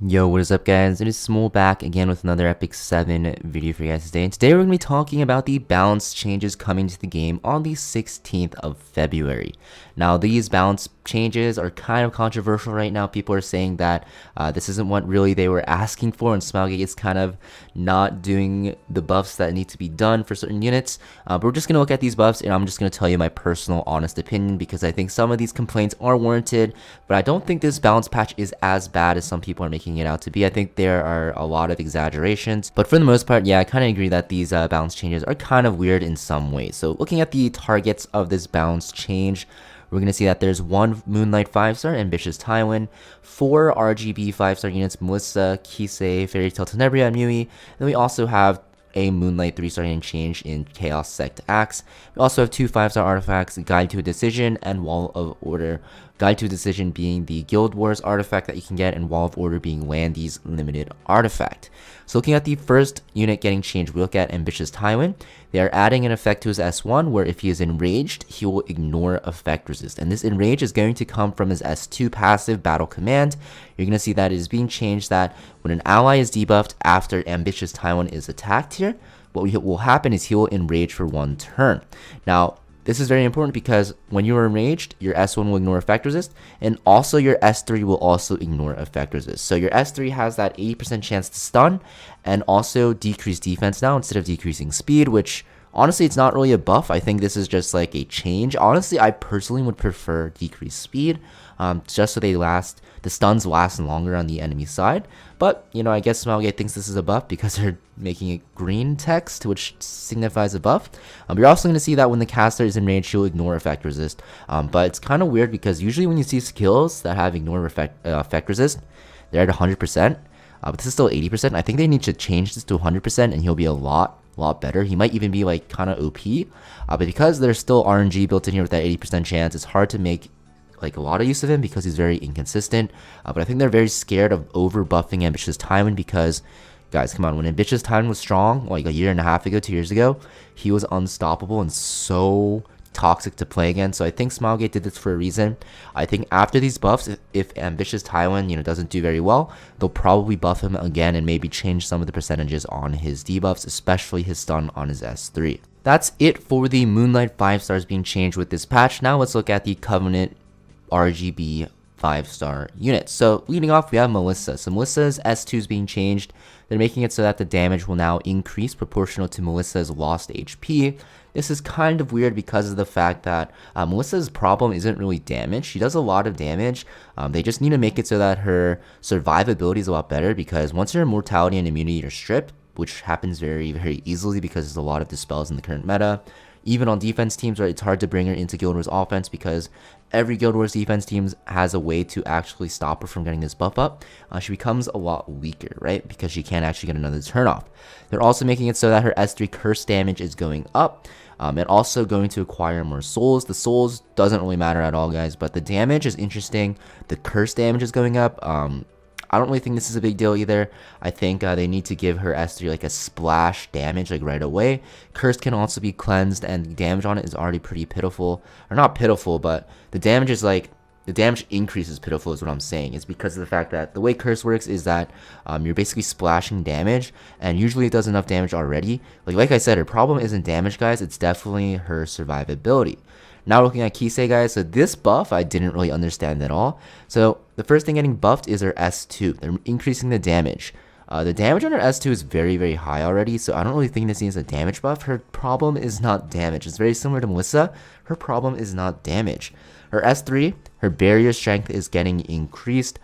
Yo, what is up guys? It is Samool back again with another Epic 7 video for you guys today. And today we're going to be talking about the balance changes coming to the game on the 16th of February. Now these balance changes are kind of controversial right now. People are saying that this isn't what really they were asking for, and Smilegate is kind of not doing the buffs that need to be done for certain units. But we're just going to look at these buffs and I'm just going to tell you my personal honest opinion, because I think some of these complaints are warranted, but I don't think this balance patch is as bad as some people are making it out to be. I think there are a lot of exaggerations, but for the most part, yeah, I kind of agree that these balance changes are kind of weird in some ways. So looking at the targets of this balance change, we're going to see that there's one Moonlight 5-star, Ambitious Tywin, 4 RGB 5-star units, Melissa, Kisei, Tale Tenebria, and Mui. Then we also have a Moonlight 3-star and change in Chaos Sect Ax. We also have 2 5-star artifacts, Guide to a Decision and Wall of Order. Guide to a Decision being the Guild Wars artifact that you can get, and Wall of Order being Landy's limited artifact. So looking at the first unit getting changed, we look at Ambitious Tywin. They are adding an effect to his S1 where if he is enraged, he will ignore effect resist. And this enrage is going to come from his S2 passive Battle Command. You're going to see that it is being changed that when an ally is debuffed after Ambitious Tywin is attacked here, what will happen is he will enrage for 1 turn. Now, this is very important because when you are enraged, your S1 will ignore effect resist, and also your S3 will also ignore effect resist. So your S3 has that 80% chance to stun, and also decrease defense now instead of decreasing speed, which honestly, it's not really a buff. I think this is just like a change. Honestly, I personally would prefer decreased speed, just so the stuns last longer on the enemy side. But, you know, I guess Smilegate thinks this is a buff because they're making it green text, which signifies a buff. You're also going to see that when the caster is enraged, she'll ignore effect resist. But it's kind of weird because usually when you see skills that have ignore effect resist, they're at 100%. But this is still 80%. I think they need to change this to 100% and he'll be a lot better. He might even be like kind of OP. But because there's still RNG built in here with that 80% chance, it's hard to make like a lot of use of him because he's very inconsistent. But I think they're very scared of over buffing Ambitious Tywin because, guys, come on, when Ambitious Tywin was strong like a year and a half ago, 2 years ago, he was unstoppable and so toxic to play against. So I think Smilegate did this for a reason. I think after these buffs, if Ambitious Tywin, you know, doesn't do very well, they'll probably buff him again and maybe change some of the percentages on his debuffs, especially his stun on his S3. That's it for the Moonlight 5-stars being changed with this patch. Now let's look at the Covenant RGB 5-star units. So leading off, we have Melissa. So Melissa's S2 is being changed. They're making it so that the damage will now increase proportional to Melissa's lost HP. This is kind of weird because of the fact that Melissa's problem isn't really damage. She does a lot of damage. They just need to make it so that her survivability is a lot better, because once her immortality and immunity are stripped, which happens very, very easily because there's a lot of dispels in the current meta, even on defense teams, right, it's hard to bring her into Guild Wars offense because every Guild Wars defense team has a way to actually stop her from getting this buff up. She becomes a lot weaker, right, because she can't actually get another turn off. They're also making it so that her S3 curse damage is going up, and also going to acquire more souls. The souls doesn't really matter at all, guys, but the damage is interesting. The curse damage is going up. I don't really think this is a big deal either. I think they need to give her S3 like a splash damage like right away. Curse can also be cleansed, and the damage on it is already pretty pitiful. Or not pitiful, but the damage is like, the damage increase is pitiful is what I'm saying. It's because of the fact that the way Curse works is that you're basically splashing damage, and usually it does enough damage already. Like I said, her problem isn't damage, guys. It's definitely her survivability. Now looking at Kisei, guys, so this buff I didn't really understand at all. So the first thing getting buffed is her S2. They're increasing the damage. The damage on her S2 is very, very high already, so I don't really think this needs a damage buff. Her problem is not damage. It's very similar to Melissa. Her problem is not damage. Her S3, her barrier strength is getting increased.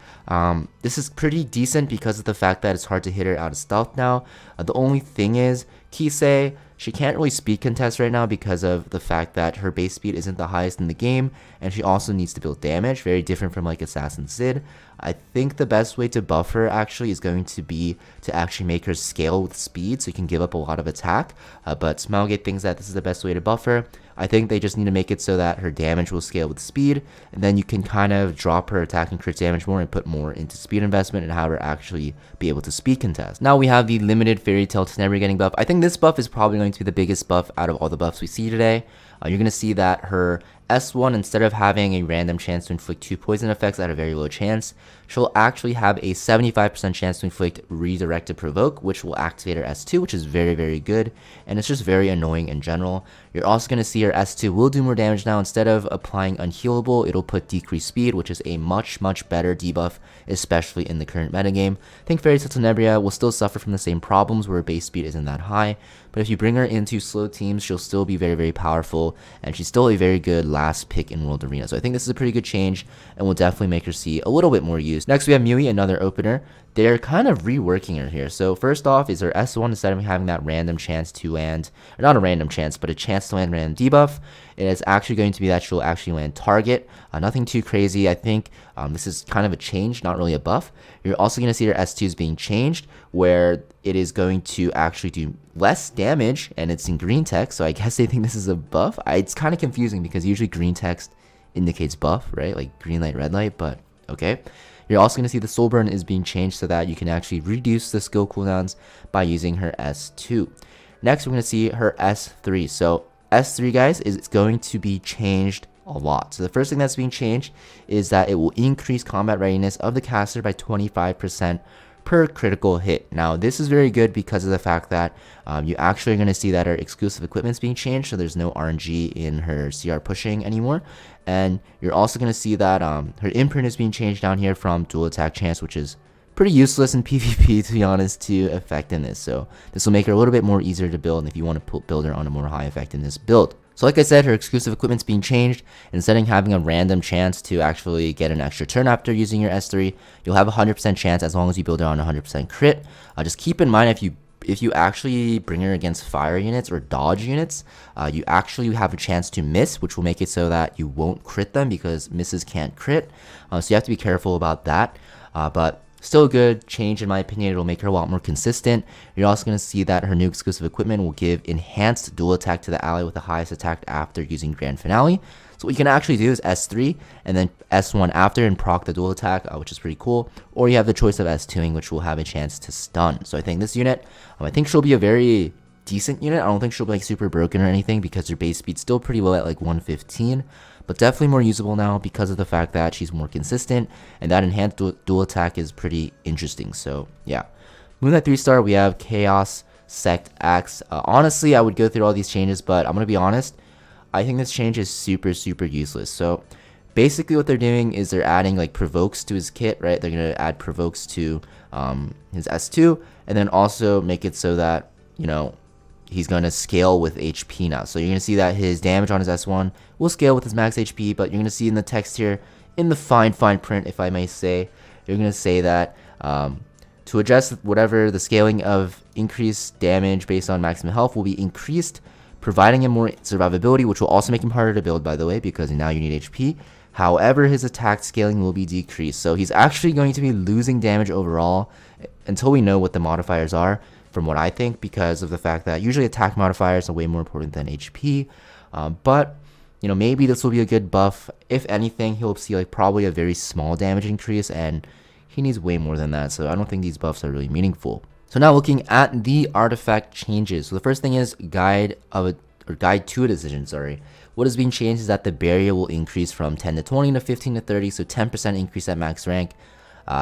This is pretty decent because of the fact that it's hard to hit her out of stealth now. The only thing is, Kisei, she can't really speed contest right now because of the fact that her base speed isn't the highest in the game, and she also needs to build damage, very different from like Assassin Sid. I think the best way to buff her actually is going to be to actually make her scale with speed so you can give up a lot of attack, but Smilegate thinks that this is the best way to buff her. I think they just need to make it so that her damage will scale with speed, and then you can kind of drop her attack and crit damage more and put more into speed investment and have her actually be able to speed contest. Now we have the limited Tale Tenebria getting buff. I think this buff is probably going to be the biggest buff out of all the buffs we see today. You're going to see that her S1, instead of having a random chance to inflict 2 poison effects at a very low chance, she'll actually have a 75% chance to inflict redirected provoke, which will activate her S2, which is very, very good, and it's just very annoying in general. You're also going to see her S2 will do more damage now. Instead of applying unhealable, it'll put decreased speed, which is a much better debuff, especially in the current metagame. I think Tale Tenebria will still suffer from the same problems where her base speed isn't that high, but if you bring her into slow teams, she'll still be very, very powerful, and she's still a very good last pick in World Arena. So I think this is a pretty good change, and will definitely make her see a little bit more use. Next, we have Mui, another opener. They're kind of reworking her here. So first off is her S1, instead of having that random chance to land, or not a random chance, but a chance to land random debuff, it is actually going to be that she'll actually land target. Nothing too crazy. I think this is kind of a change, not really a buff. You're also going to see her S2s being changed, where it is going to actually do less damage, and it's in green text, so I guess they think this is a buff. It's kind of confusing because usually green text indicates buff, right? Like green light, red light, but okay. You're also going to see the soul burn is being changed so that you can actually reduce the skill cooldowns by using her S2. Next, we're going to see her S3. So S3, guys, is going to be changed a lot. So the first thing that's being changed is that it will increase combat readiness of the caster by 25% per critical hit. Now, this is very good because of the fact that you actually are going to see that her exclusive equipment's being changed, so there's no RNG in her CR pushing anymore. And you're also going to see that her imprint is being changed down here from dual attack chance, which is pretty useless in PvP, to be honest, to effectiveness. So this will make her a little bit more easier to build if you want to build her on a more high effectiveness build. So like I said, her exclusive equipment's being changed. Instead of having a random chance to actually get an extra turn after using your S3, you'll have a 100% chance as long as you build it on 100% crit. Just keep in mind, if you actually bring her against fire units or dodge units, you actually have a chance to miss, which will make it so that you won't crit them because misses can't crit. So you have to be careful about that. But still a good change in my opinion. It'll make her a lot more consistent. You're also going to see that her new exclusive equipment will give enhanced dual attack to the ally with the highest attack after using Grand Finale. So what you can actually do is S3 and then S1 after and proc the dual attack, which is pretty cool. Or you have the choice of S2ing, which will have a chance to stun. So I think this unit, I think she'll be a very decent unit. I don't think she'll be like super broken or anything because her base speed's still pretty low at like 115. But definitely more usable now because of the fact that she's more consistent, and that enhanced dual attack is pretty interesting. So yeah, Moonlight 3-star, we have Chaos Sect Ax. Honestly, I would go through all these changes, but I'm gonna be honest, I think this change is super useless. So basically what they're doing is they're adding like provokes to his kit, right? They're gonna add provokes to his S2, and then also make it so that, you know, he's going to scale with HP now. So you're going to see that his damage on his S1 will scale with his max HP, but you're going to see in the text here, in the fine print, if I may say, you're going to say that to adjust whatever the scaling of increased damage based on maximum health will be increased, providing him more survivability, which will also make him harder to build, by the way, because now you need HP. However, his attack scaling will be decreased. So he's actually going to be losing damage overall until we know what the modifiers are, from what I think, because of the fact that usually attack modifiers are way more important than HP. But, you know, maybe this will be a good buff. If anything, he'll see like probably a very small damage increase, and he needs way more than that. So I don't think these buffs are really meaningful. So now looking at the artifact changes. So the first thing is guide to a decision, sorry. What is being changed is that the barrier will increase from 10 to 20 to 15 to 30, so 10% increase at max rank.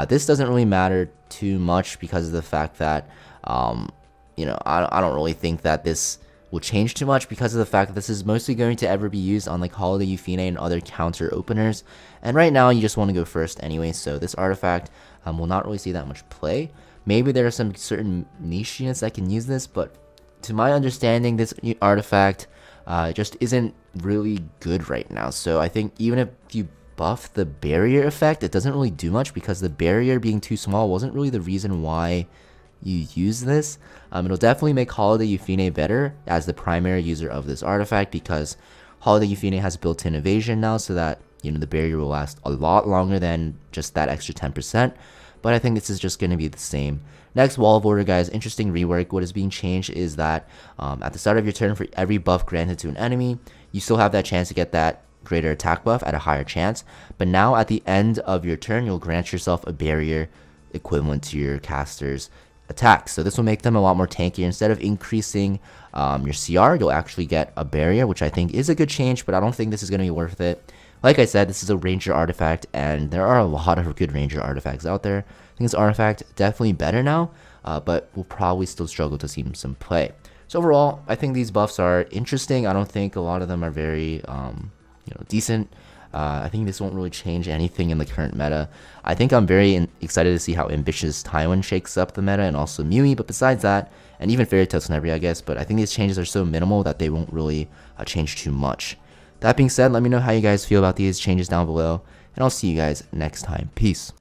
This doesn't really matter too much because of the fact that you know, I don't really think that this will change too much because of the fact that this is mostly going to ever be used on like Holiday Euphine and other counter openers, and right now you just want to go first anyway, so this artifact will not really see that much play. Maybe there are some certain niche units that can use this, but to my understanding, this artifact just isn't really good right now. So I think even if you buff the barrier effect, it doesn't really do much because the barrier being too small wasn't really the reason why you use this. It'll definitely make Holiday Euphine better as the primary user of this artifact, because Holiday Euphine has built-in evasion now, so that, you know, the barrier will last a lot longer than just that extra 10%. But I think this is just going to be the same. Next, Wall of Order, guys. Interesting rework. What is being changed is that at the start of your turn, for every buff granted to an enemy, you still have that chance to get that greater attack buff at a higher chance. But now at the end of your turn, you'll grant yourself a barrier equivalent to your caster's attacks. So this will make them a lot more tankier. Instead of increasing your CR, you'll actually get a barrier, which I think is a good change, but I don't think this is going to be worth it. Like I said, this is a ranger artifact, and there are a lot of good ranger artifacts out there. I think this artifact definitely better now, but we'll probably still struggle to see some play. So overall, I think these buffs are interesting. I don't think a lot of them are very decent. I think this won't really change anything in the current meta. I think I'm very excited to see how Ambitious Tywin shakes up the meta, and also Mui, but besides that, and even Tale Tenebria, I guess, but I think these changes are so minimal that they won't really change too much. That being said, let me know how you guys feel about these changes down below, and I'll see you guys next time. Peace.